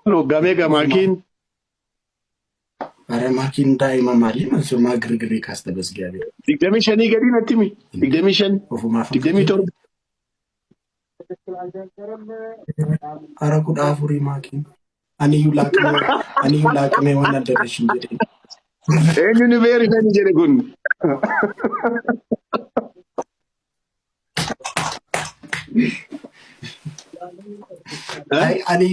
لو جامعة ماكين أنا ماكين دائما مالي من سوما غرغري كاستا بس جابر تقدمي شني قديم تمي تقدمي شن وفما تقدمي فكتين تور أراكو دافوري ماكين أني يلاك مي وانا درشين جدين إنه نبير فين جريكون ها أي أني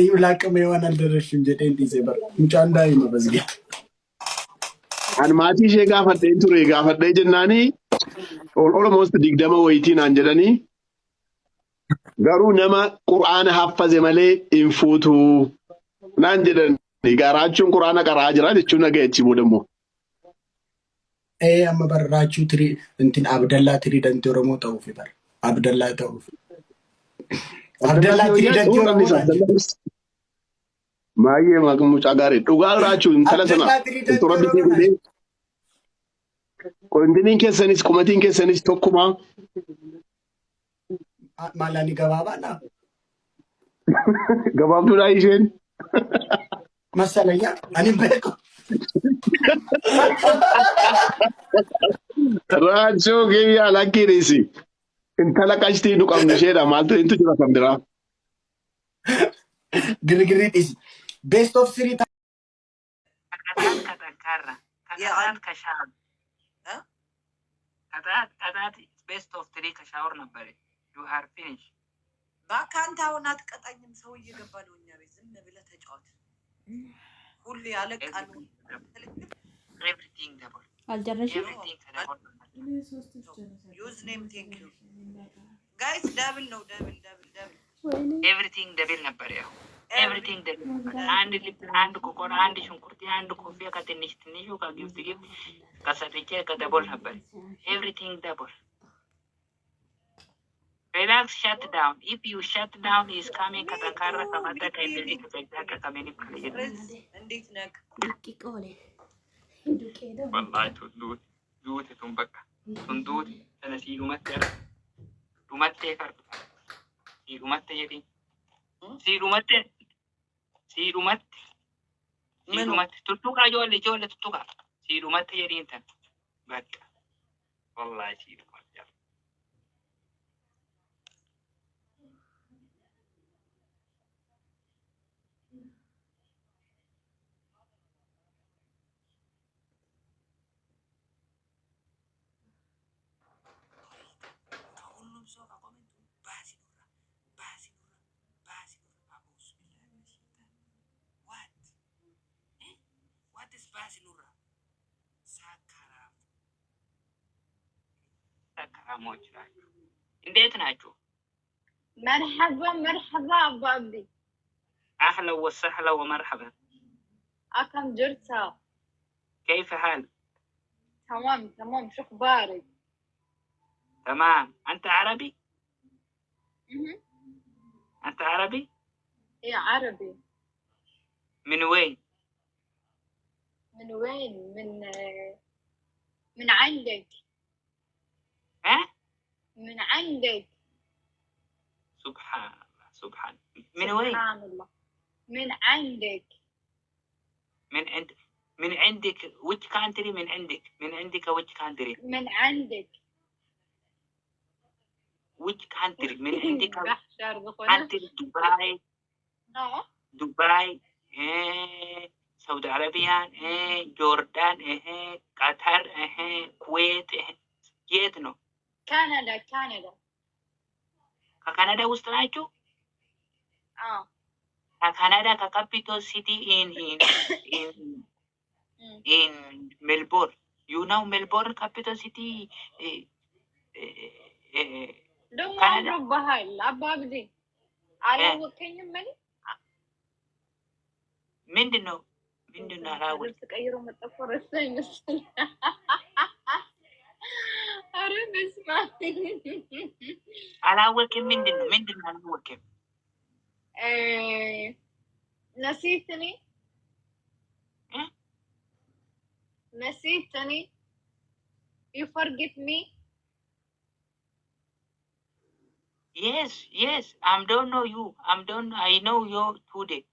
يلاك مي وانا درشين جدين دي زبر مشان دائما بس جابر أنا ما تيجي قافة إنتوري قافة جناني almost digdama wayitiin aan jedhanii garuu nama qur'aana haffaze malee hin fuutu naan jedhan garaachuun qur'aana qaraa jira jechuun nagayechi boodammoo. أما براتشو تري انتن عبد الله تري دنتي رمو توفي بر عبد الله توفي عبد Abdallaa الله fi تري hojjaa دنتي dhuguudhaan رمو isa نانجي Abdallaanis baay'ee mucaa gaarii dhugaa raachuun intala عبد sana الله تري itti دنتي rabbitii رمو godhee نانجي qondiniin keessanis qumatiin keessanis tokkuma مالاني غبابانا gabaabduudhaa isheen مثلا أنا بيكو raachoo kiyyaa lakkiidhisi intala qashtii nu qabnu isheedha maaltu intu jira kan biraa. غرغري إيش best of three Kataat katankarra. Kataat kashaab. Kataat best of three kashaawar nabbare. You are finished. በአካንታ አሁን አትቀጣኝም። ሰው እየገባ ነው እኛ ቤት ዝም ብለህ ተጫወት። ሁሌ ያለቃሉ። Everything double. አልጨረሽም? Everything double. ዩዝ ኔም ቴንክ ዩ ጋይስ። ደብል ነው ደብል ደብል ደብል ወይኔ Everything double ነበር ያው Everything double ነበር። አንድ ልብ፣ አንድ ኮኮራ፣ አንድ ሽንኩርት፣ አንድ ኮፊያ ከትንሽ ትንሹ ከጊፍት ጊፍት ከሰጥቼ ከደቦል ነበር። Everything double. Relax, shut down. If you shut down, he's coming. Katakara kamata kaindeli katakara kameni kaliyan. እንዴት ነክ ደቂቆሌ ዱቄዶ Wallahi duute tun bakka. Tun duute sana siidhumatti arga. Dhumattee fardu. Siidhumatte jedhin. Siidhumatte. Siidhumatte. Siidhumatte. Tuttuqaa ijoollee tuttuqaa. Siidhumatte jedhin tan. Bakka. Wallahi siidhumatte. ከሁሉም ሰው ከኮሜንቱ ባሲኑራ ባሲኑራ ባሲኑራ አውስ ዋት ዋት ኢዝ ባሲኑራ ሳካራም ሰካራሞች ናቸው። እንዴት ናችሁ? مرحبا مرحبا أبو عبدي. أهلا وسهلا ومرحبا. أكم جرتا؟ كيف حال؟ تمام تمام، شو أخبارك؟ تمام. أنت عربي؟ مهم. أنت عربي؟ إيه عربي. من وين؟ من وين؟ من عندك. ها؟ من عندك. سبحان الله سبحان. من وين؟ سبحان الله. من عندك. من عندك which country؟ من عندك which country؟ من عندك. which country؟ من عندك بحشر بخنا. country دبي دبي سعودي عربية جوردان قطر كويت የት ነው? كندا كندا. ከካናዳ ውስጥ ናችሁ? ከካናዳ ከካፒታል ሲቲ in Melbourne. You know Melbourne capital city ደግሞ ካናዳ አምሮብሃል አባ አብዲ። አላወቀኝም እኔ ምንድን ነው አላወቅ ልብስ ቀይሮ መጠፎ ረሳኝ መሰለኝ። ኧረ በስመ አብ። አላወቅም። ምንድን ነው አላወቅም። نسيتني نسيتني. You forget me. Yes, yes. I don't know you. I know you today.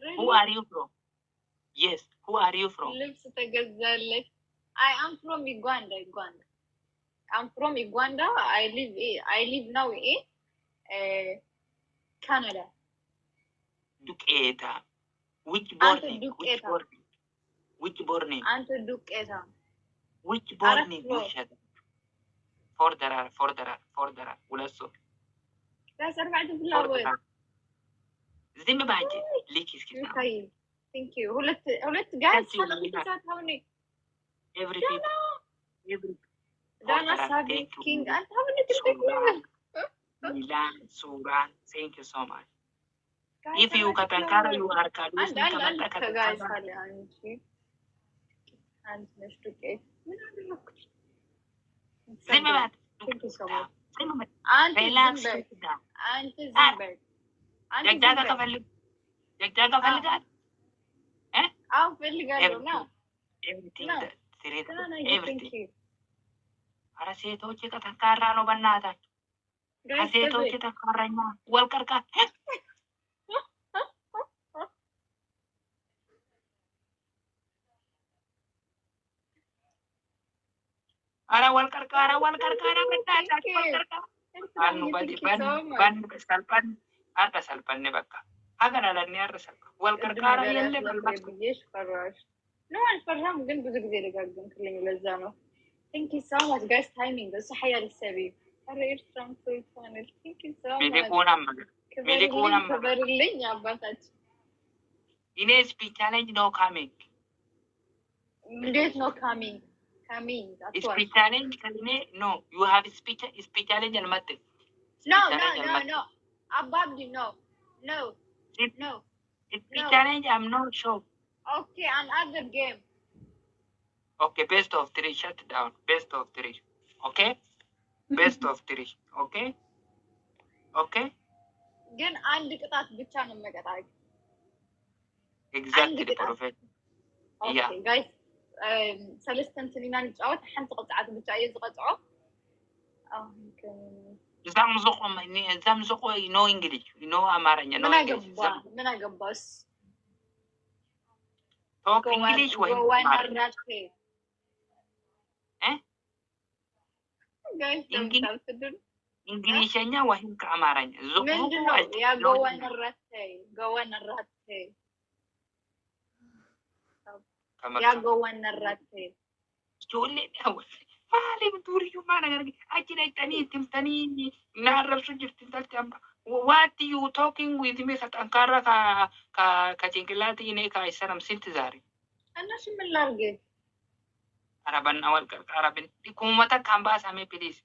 Who Really? are you from? Yes. Who are you from? ልብስ ተገዛለች። I am from Uganda. I'm from Uganda. I live now in Canada. Duketa. Which አንተ born? ዱቄታ Which born? አንተ ዱቄታ Which አራት born? ኪሎ Which for the ولسو ጋይስ አርባዕተ for ፍላወር the زي ما بعجي ليك اسكت ይታይ ቴንክ ዩ ሁለት ጋይስ Thank you, ሰላም Lina. ተሳታውኒ every people every ዳና for the ሳቢ thank you ኪንግ አንተ ሀብኒ ትልቅ Milan Suran thank you so much if you katankara you are አንድ kalusi አንድ kamata ከጋይስ katankara አለ አንቺ አንድ ነሽ ዱቄት ምን አደረኩሽ زي ما بعد ቴንክ ዩ ሶ ማች زي ما بعد አንተ relax ዝም በል كده አንተ ዝም በል አንተ ዝም جاجا በል كفلك جاجا كفلك አዎ ፈልጋለሁ ና everything ና that three ና everything ቴንክ ዩ ኧረ ሴቶች ከጠንካራ ነው በእናታችሁ ጋይስ ከሴቶች ተካራኛ ወልቀርቃ ኧረ ወልቀርቃ በእናታችሁ ወልቀርቃ አኑ በዲ ባን ሰልፈን አረ ሰልፈን በቃ ሀገር አለኒ አረ ሰልፈ ወልቀርቃ የለም ብዬሽ ፈራሽ ነው አልፈራም ግን ብዙ ጊዜ ደጋግምክልኝ ለዛ ነው ቴንክ ዩ ሶ ማች ጋይስ ታይሚንግ እሱ ሀያል ሰቢ አረ ኤርትራን ኮይታነል ቴንክ ዩ ሶ ማች ሚሊኮናም ክበርልኝ አባታችን ኢኔ ስፒች ቻሌንጅ ኖ ካሚንግ እንዴት ነው ካሚንግ ስፒች ቻሌንጅ ከኔ ኖ ዩ ሃቭ ስፒች ቻሌንጅ አልመጥም No. Ababdi, no. Speech challenge, I'm not sure. Okay, another game. Okay, best of three, shut down. Best of three. Okay? Best of three. Okay? ግን አንድ ቅጣት ብቻ ነው መቀጣት። Exactly, Prophet. Okay, guys. ሰለስተ እንትንና ንጫወት ሓንቲ ቅጣት ብቻ እየ ዝቀጥዖ። zamzuko no English, no አማርኛ no English. ምን አገባስ? Talk English ወይ እንግሊዝኛ ወይም ከአማርኛ ምንድነው? ያ ጎወን ረተይ ጆሌ ነው ማለም ዱርዩ ማነገር አጅና ጠኒ ትምተኒ ናረብሱ ጅርት ተልተም what you talking with me ከጠንካራ ከጭንቅላት እኔ ከአይሰራም ስንት ዛሬ እነሱ ምን ላርግ አረበና ወልቀር አረብን ዲኩመታ ካምባስ አሜ ፕሊዝ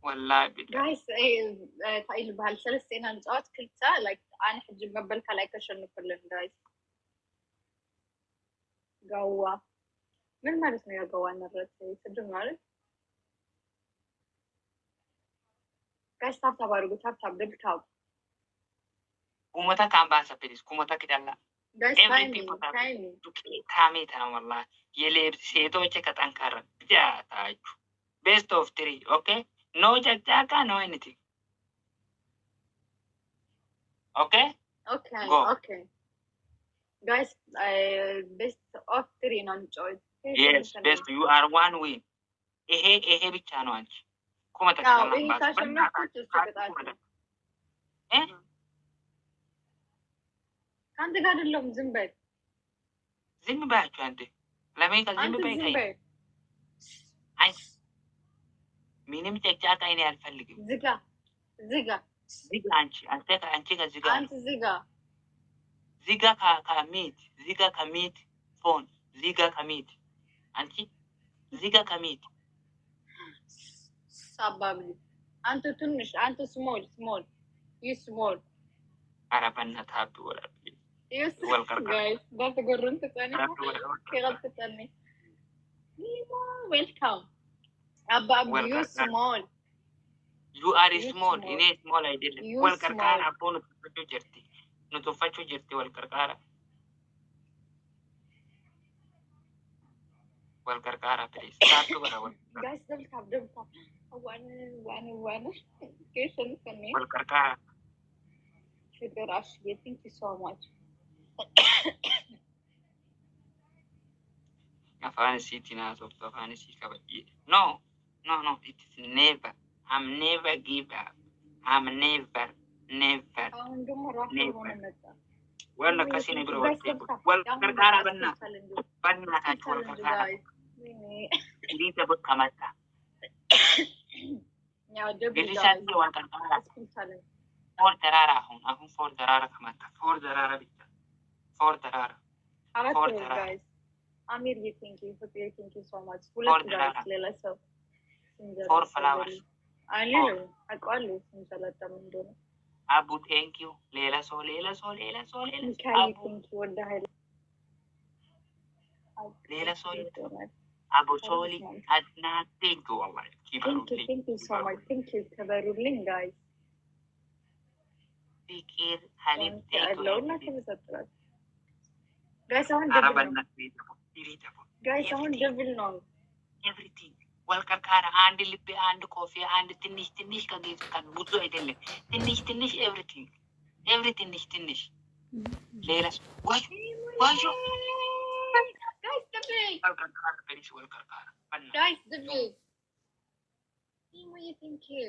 والله بالله guys ታይል ባህል ሰለስቴና ንጫወት ክልታ like አነ ሕጅ መበልካ ላይ ከሸንፈለን guys ጋዋ ምን ማለት ነው? ያጋዋ ነረት ስድብ ማለት guys ታብታብ አድርጉ ታብታብ ድብታብ ኩመታ ካምባስ ፕሊዝ ኩመታ kiዳላ guys every ታሜታ ነው والله የሌብስ ሴቶች ከጠንካራ ጃታችሁ best of 3 okay no ጃጃካ no anything okay guys best of 3 ነው እንጫወት yes best you are one win ይሄ ብቻ ነው አንቺ ኩመታ አንተ ጋር አይደለም ዝም በያችሁ አንተ ለምን ከዝም በይ አይ ምንም ጨጫቃ እኔ አልፈልግም ዝጋ አንቺ ከዝጋ አንተ ዝጋ ከሚት ፎን ዝጋ ከሚት አንቺ ዝጋ ከሚት ሳባብ አንተ ትንሽ አንተ ስሞል ስሞል አረበና ታብ ወላ Yes, guys, that's a good run to Tani. Welcome. Abba, you small. You are small. In a small idea. Welcome. Upon to Jerty. Not to fetch Jerty. Welcome. Welcome, please. Guys, don't have them. وانا كيف نسميه والكركارة sugar عشية. thank you so much. afaan isiitiin haasoftu afaan isii kabajii. No, it is never. I'm never give up. I'm never. አሁን ደግሞ ራሱ ሆነ መጣ። ወላ ከሲኔ ብሎ ወልቀርቃራ በእናታችሁ ወልቀርቃራ እንዴት ተቦት ከመጣ ቤተሰብ ወልቀርቃራ ፎር ተራራ አሁን ፎር ተራራ ከመጣ ፎር ተራራ ብቻ ፎር ተራራ guys. Amir, thank you so much. ሁለት guys ሌላ ሰው ፎር ፍላወርስ አለው አውቃለሁ እንሰላጣም እንደሆነ አቡ ቴንክ ዩ ሌላ ሰው ሚካኤል ቴንክ ዩ ወዳህ ሌላ ሰው አቡ ሶሊ አድና ቴንክ ዩ والله thank you so much. thank you ተበሩልኝ guys. ፊኪር ሀሊም ቴንክ ዩ አለውና ተመሰጥቷል guys. አሁን ደብል ነው ኤቭሪቲንግ ወልቀርቃራ አንድ ልቤ አንድ ኮፊ አንድ ትንሽ ከጌት ካን ብዙ አይደለም ትንሽ ትንሽ ሌላ ዋይ guys guys the big thank you